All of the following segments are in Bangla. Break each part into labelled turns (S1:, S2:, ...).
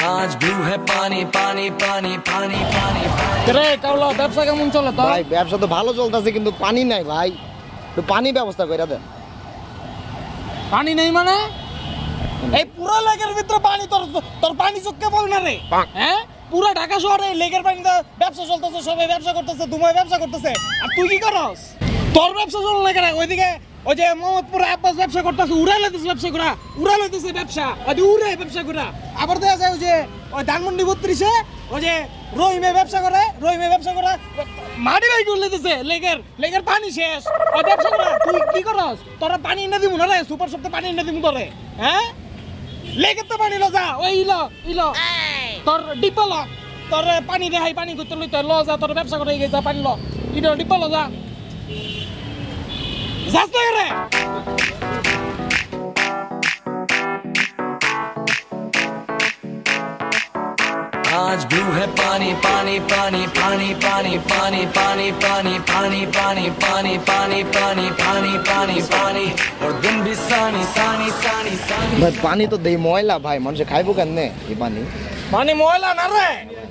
S1: आज भी है पानी पानी पानी पानी पानी
S2: রে কাউলা ব্যবসা কেমন চলে তো?
S3: ভাই ব্যবসা তো ভালো চলতেছে কিন্তু পানি নাই ভাই, একটু পানি ব্যবস্থা করে দেন।
S2: পানি নেই মানে? এই পুরো লেকের ভিতরে পানি, তোর তোর পানি চোখকে বল না রে। হ্যাঁ, পুরো ঢাকা শহরে লেকের পানিতে ব্যবসা চলতেছে, সবাই ব্যবসা করতেছে, দুমাই ব্যবসা করতেছে, আর তুই কি করস? তোর ব্যবসা চলে না কেন? ওইদিকে ওই যে মোহাম্মদপুরে আব্বাস ব্যবসা করতেছে, উড়াইতেছে ব্যবসা করা, উড়াইতেছে ব্যবসা, ওই উড়ে ব্যবসা করা। আবার দেখা যায় ওই যে ওই ধানমন্ডি 32-এ ওই যে রহিমে ব্যবসা করে, রহিমে ব্যবসা করে মাটি বাই করে লেতেছে, লেকের পানি শেষ, ওই ব্যবসা করা। তুই কি করস? তোরা পানি এনে দিবো না রে, সুপার শপতে পানি এনে দিবো তোরে। হ্যাঁ, লেকের তো পানি লো, যা ওই ইলো তোর ডিপা ল, তোর পানি দেখাই, পানি করতে লইতে ল, যা তোর ব্যবসা করে গেছে, পানি ল, ইটো ডিপা ল, যা যাস না রে।
S1: आज भी है पानी पानी पानी पानी पानी पानी पानी पानी पानी पानी पानी पानी पानी पानी पानी पानी और दिन भी सानी सानी सानी सानी।
S3: ভাই পানি তো দেই ময়লা ভাই, মানুষে খাইবো কেমনে এই পানি?
S2: পানি ময়লা না রে,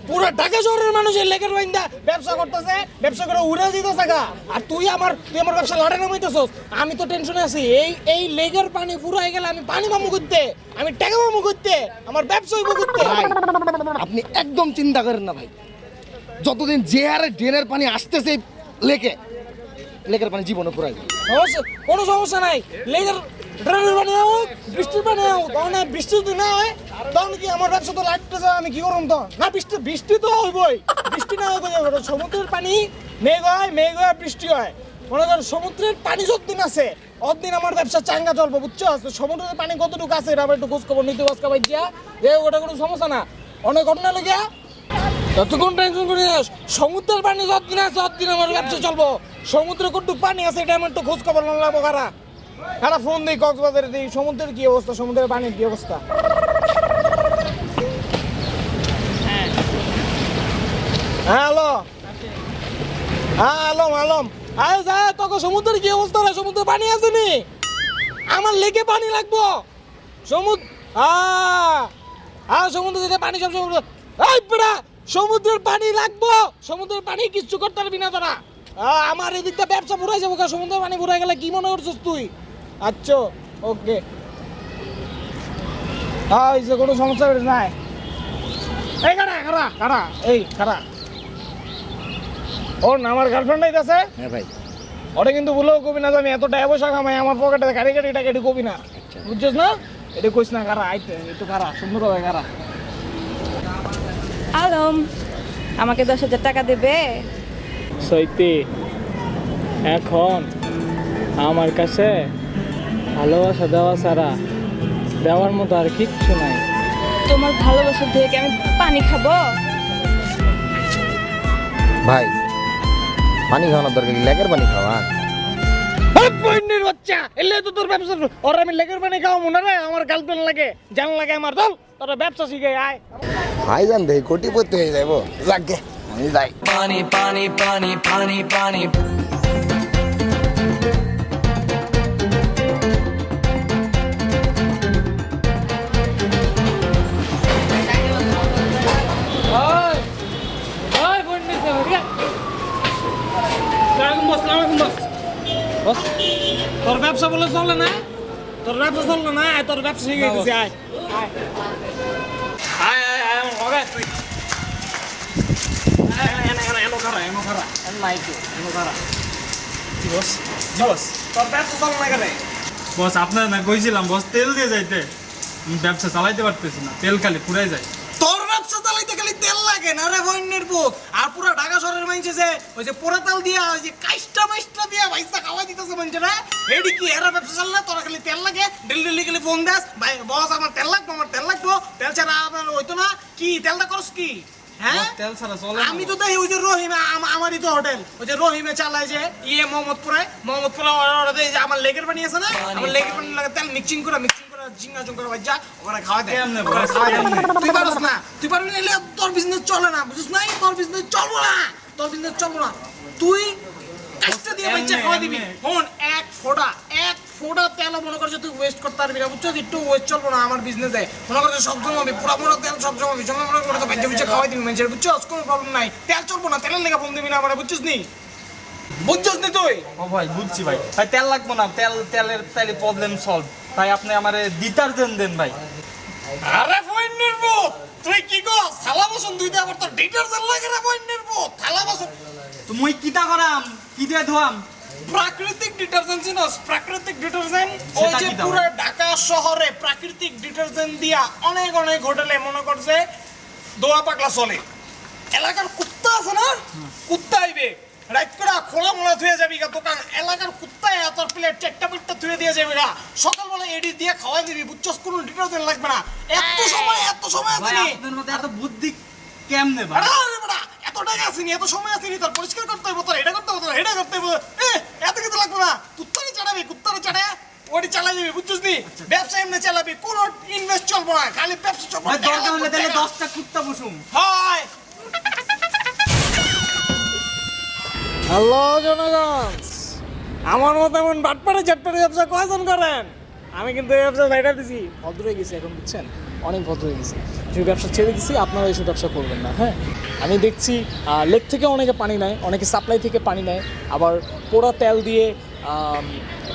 S2: পুরো ঢাকা শহরের মানুষ এই লেকের বাইন্দা ব্যবসা করতেছে, ব্যবসা করে উড়ে দিতেছে গা। আর তুই আমার ব্যবসা লড়ে নামাইতেছস, আমি তো টেনশনে আছি। এই লেকের পানি পুরো হয়ে গেলে আমি পানি পাবো করতে, আমি টাকা পাবো করতে, আমার ব্যবসা হইব করতে।
S3: ভাই আপনি একদম চিন্তা করেন না ভাই, যতদিন যে হারে ড্রেনের পানি আসতেছে লেকের পানি জীবনে পুরাই যাবে।
S2: সমস্যা, কোনো সমস্যা নাই। লেকের ড্রেনের পানি হোক, বৃষ্টির পানি হোক, তখন বৃষ্টি যদি না হয় তখন কি আমার ব্যবসা তো লাগতেছে, আমি কি করব তো? না বৃষ্টি তো হইবই, বৃষ্টি না হয় সমুদ্রের পানি মেঘ হয় বৃষ্টি হয়। মনে কর সমুদ্রের পানি যতদিন আছে অতদিন আমার ব্যবসা চাঙ্গা চলবে, বুঝছো? সমুদ্রের পানি কতটুকু আছে এটা আবার একটু খোঁজ খবর নিতে বাসকা বাইজিয়া, ওটা কোনো সমস্যা না। অনেক ঘটনা লেগে ততক্ষণ টেনশন করি না, সমুদ্রের পানি যতদিন আছে ততদিন আমার ব্যবসা চলবো। সমুদ্রে কতটুকু পানি আছে এটা আমার একটু খোঁজ খবর না লাগবো। কারা ফোন দিই, কক্সবাজারে দিই, সমুদ্রের কি অবস্থা, সমুদ্রের পানির কি অবস্থা। হ্যাঁ হ্যালো, হ্যাঁ আলম আলম, আরে যা তোকে সমুদ্রের কি অবস্থা রে? সমুদ্রের পানি আছে নি? আমার লেকে পানি লাগবো। সমুদ্র থেকে পানি সব সমুদ্রের পানি লাগবো, সমুদ্রের পানি কিচ্ছু করতে পারবি না তোরা। আমার এদিকটা ব্যবসা পুরাই যাবো, সমুদ্রের পানি পুরাই গেলে কি মনে করছিস তুই? আচ্ছা ওকে, কোনো সমস্যা নাই। এই খারা ওর না আমার গার্লফ্রেন্ড আছে।
S3: হ্যাঁ ভাই,
S2: ওটা কিন্তু বলেও কবি না যে আমি এত টাকা পয়সা কামাই, আমার পকেটে গাড়ি টাকা এটি কবি না, বুঝছিস না? এটা কইস না। খারা আইতে একটু খারা, সুন্দর হবে খারা।
S4: আলম, আমাকে 10,000 টাকা দেবে?
S5: সৈতি, এখন আমার কাছে ভালোবাসা দেওয়া ছাড়া দেওয়ার মতো আর কিচ্ছু নাই।
S4: তোমার ভালোবাসা দিয়ে কি আমি পানি খাবো?
S3: ভাই পানি খাওয়ানোর দরকার, লেকের পানি খাওয়া।
S2: বাচ্চা এলে তো তোর ব্যবসা, ওর আমি লেকের পানি খাওয়া মনে রে, আমার গার্লফ্রেন্ড লাগে, জান লাগে আমার। চল তোর ব্যবসা শিখে আয়।
S3: ভাই জান দেখি কোটিপতি হয়ে যাবো, যাকে আমি যাই।
S1: पानी पानी पानी पानी पानी
S2: তোর ব্যবসা বলে চলে না, তোর ব্যবসা চলবে না, তোর ব্যবসা শিখে গেছি। আয় আয় আয় আয় আমার ঘরে তুই। তোর ব্যবসা চলে না কেন?
S5: বস আপনার না কইছিলাম বস, তেল দিয়ে যাইতে, আমি ব্যবসা চালাইতে পারতেছি না, তেল খালি পুরাই যায়।
S2: তোর ব্যবসা চালাইতে খালি তেল লাগে না রে বন্যের বুক। আর পুরো ঢাকা শহরের মানুষ যে ওই যে পোড়া তেল দিয়া, ওই যে কাইস্টা মাইস্টা দিয়া ভাইসা খাওয়াই দিতেছে মানুষেরা। এডি কি এরা ব্যবসা চালনা? তোরা খালি তেল লাগে, ডেলি খালি ফোন দেস, ভাই বস আমার তেল লাগবো, আমার তেল লাগবো। তেল ছাড়া আপনার হইতো না। কি তেলটা করস কি? হ্যাঁ
S5: তেল ছাড়া চলে।
S2: আমি তো দেখি ওই যে রহিমে, আমারই তো হোটেল, ওই যে রহিমে চালায় যে মোহাম্মদপুরে আমার লেকের পানি আছে না, আমার লেকের পানি লাগে তেল মিক্সিং করে জিঙ্গা জং করে বাজ্জা ওখানে খাওয়া দেয়। তুই পারস না, তুই পারবি না, তোর বিজনেস চলে না, বুঝিস না? তোর বিজনেস চলবো না, তোর বিজনেস চলবো না। তুই কাজটা দিয়ে বাচ্চা খাওয়া দিবি। শোন, এক ফোঁটা তেল তেলও মনে করছে তুই ওয়েস্ট করতে পারবি না, বুঝছো? একটু ওয়েস্ট চলবো না আমার বিজনেসে, মনে করছে সব জমাবি, পুরা পুরো তেল সব জমাবি, জমা মনে করে তো বাচ্চা বুঝে খাওয়াই দিবি মানুষের, বুঝছো? কোনো প্রবলেম নাই, তেল চলবো না, তেলের লেগে ফোন দিবি না আমার, বুঝছিস নি? বুঝছিস নি তুই?
S5: ও ভাই বুঝছি ভাই, ভাই তেল লাগবো না, তেলের তাইলে প্রবলেম সলভ। তাই আপনি আমারে ডিটারজেন্ট দেন ভাই।
S2: আরে ফোন নির্বো তুই কি গো থালা বাসন ধুইতে আবার তোর ডিটারজেন্ট লাগে না? ফোন নির্বো থালা বাসন
S5: তো মুই কিটা করাম, কি দিয়ে ধোয়াম?
S2: প্রাকৃতিক ডিটারজেন্ট চিনোস? প্রাকৃতিক ডিটারজেন্ট ওই
S5: সেটা
S2: যে
S5: কি দাও?
S2: পুরো ঢাকা শহরে প্রাকৃতিক ডিটারজেন্ট দিয়া অনেক অনেক হোটেলে মনে করছে দোয়া পাকলা চলে। এলাকার কুত্তা আছে না, কুত্তা আইবে রাইট করে খোলা মোলা ধুয়ে যাবি গা দোকান, এলাকার কুত্তায় তোর প্লেট চারটা পিঠটা ধুয়ে দিয়ে যাবি গা, সকালবেলা এডি দিয়ে খাওয়াই দিবি, বুঝছস? কোনো ডিটারজেন্ট লাগবে না। এত সময়
S5: ভাই
S2: আছে নি?
S5: আপনার মধ্যে এত বুদ্ধি কেমনে ভাই?
S2: আরে বড়া এত টাকা আসেনি, এত সময় আসেনি, তোর পরিষ্কার করতে হবে, তোর এটা করতে হবে, তোর এটা করতে হবে, এত কিছু লাগবে না। কুত্তারে চালাবি, কুত্তারে চালায় ওটি চালাই যাবি, বুঝছিস নি? ব্যবসা এমনি চালাবি, কোনো ইনভেস্ট চলবো না, খালি ব্যবসা চলবো।
S5: ভাই দরকার হলে তাহলে 10টা কুত্তা বসুম।
S2: হয়। হ্যালো জনগণ, আমার মতো এমন বাটপাড়ে চাটপাড়ে ব্যবসা কয়জন করেন? আমি কিন্তু এই ব্যবসা বাইরে দিছি, ভদ্র হয়ে গেছি এখন, বুঝছেন? অনেক ভদ্র হয়ে গেছি, যে ব্যবসা ছেড়ে দিছি, আপনারা এইসব ব্যবসা করবেন না। হ্যাঁ, আমি দেখছি লেক থেকে অনেকে পানি নেয়, অনেকে সাপ্লাই থেকে পানি নেয়, আবার পোড়া তেল দিয়ে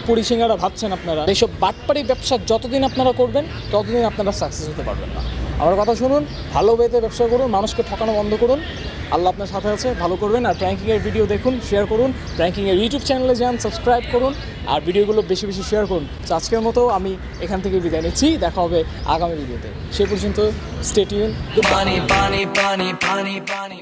S2: পুরি সিঙ্গারা ভাবছেন আপনারা। এইসব বাটপাড়ি ব্যবসা যতদিন আপনারা করবেন ততদিন আপনারা সাকসেস হতে পারবেন না। আমার কথা শুনুন, ভালো ওয়েতে ব্যবসা করুন, মানুষকে ঠকানো বন্ধ করুন, আল্লাহ আপনার সাথে আছে, ভালো করবেন। আর প্র্যাঙ্কিংয়ের ভিডিও দেখুন, শেয়ার করুন, প্র্যাঙ্কিংয়ের ইউটিউব চ্যানেলে যান, সাবস্ক্রাইব করুন, আর ভিডিওগুলো বেশি বেশি শেয়ার করুন। তো আজকের মতো আমি এখান থেকে বিদায় নিচ্ছি, দেখা হবে আগামী ভিডিওতে। সে পর্যন্ত stay tune.
S1: Pani, pani, pani, pani, pani.